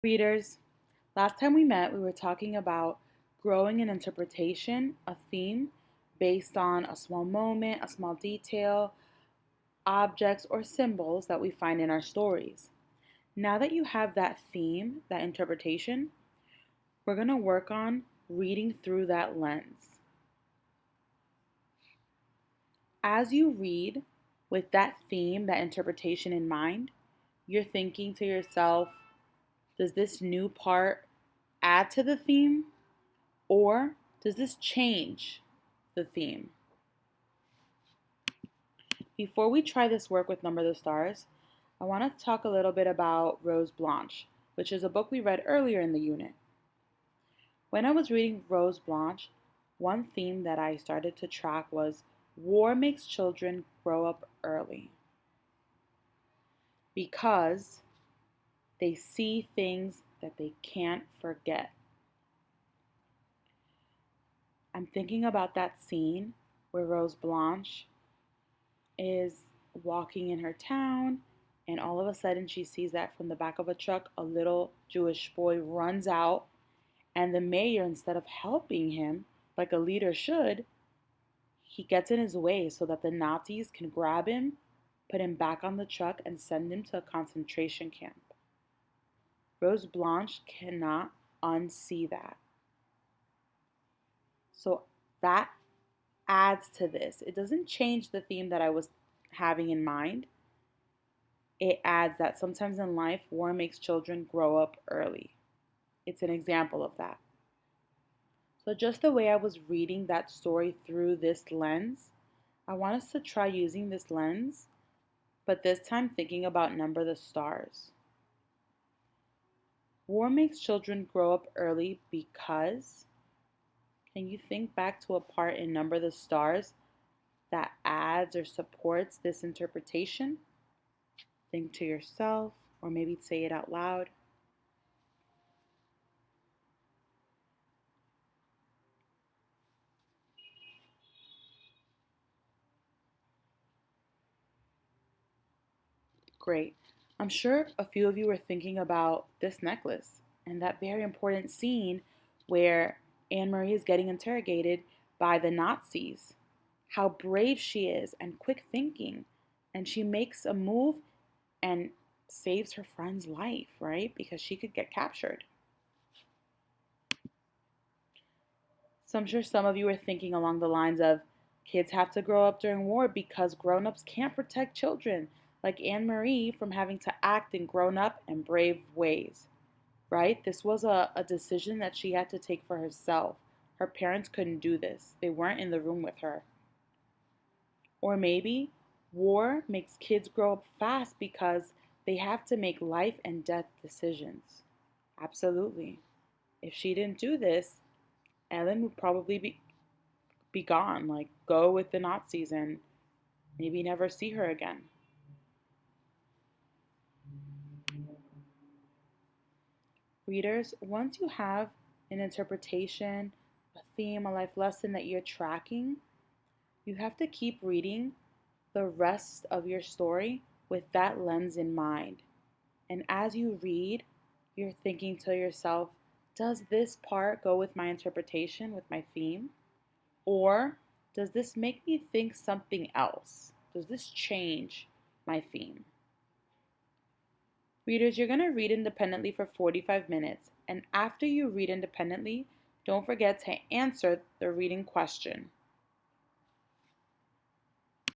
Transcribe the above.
Readers, last time we met, we were talking about growing an interpretation, a theme based on a small moment, a small detail, objects, or symbols that we find in our stories. Now that you have that theme, that interpretation, we're going to work on reading through that lens. As you read with that theme, that interpretation in mind, you're thinking to yourself, does this new part add to the theme? Or does this change the theme? Before we try this work with Number the Stars, I want to talk a little bit about Rose Blanche, which is a book we read earlier in the unit. When I was reading Rose Blanche, one theme that I started to track was war makes children grow up early because they see things that they can't forget. I'm thinking about that scene where Rose Blanche is walking in her town, and all of a sudden she sees that from the back of a truck, a little Jewish boy runs out, and the mayor, instead of helping him like a leader should, he gets in his way so that the Nazis can grab him, put him back on the truck, and send him to a concentration camp. Rose Blanche cannot unsee that. So that adds to this. It doesn't change the theme that I was having in mind. It adds that sometimes in life, war makes children grow up early. It's an example of that. So, just the way I was reading that story through this lens, I want us to try using this lens, but this time thinking about Number the Stars. War makes children grow up early because, can you think back to a part in Number the Stars that adds or supports this interpretation? Think to yourself, or maybe say it out loud. Great. I'm sure a few of you are thinking about this necklace and that very important scene where Anne Marie is getting interrogated by the Nazis. How brave she is and quick thinking. And she makes a move and saves her friend's life, right? Because she could get captured. So I'm sure some of you are thinking along the lines of kids have to grow up during war because grown-ups can't protect children, like Anne Marie from having to act in grown-up and brave ways, right? This was a decision that she had to take for herself. Her parents couldn't do this. They weren't in the room with her. Or maybe war makes kids grow up fast because they have to make life and death decisions. Absolutely. If she didn't do this, Ellen would probably be gone, like go with the Nazis and maybe never see her again. Readers, once you have an interpretation, a theme, a life lesson that you're tracking, you have to keep reading the rest of your story with that lens in mind. And as you read, you're thinking to yourself, does this part go with my interpretation, with my theme? Or does this make me think something else? Does this change my theme? Readers, you're going to read independently for 45 minutes. And after you read independently, don't forget to answer the reading question.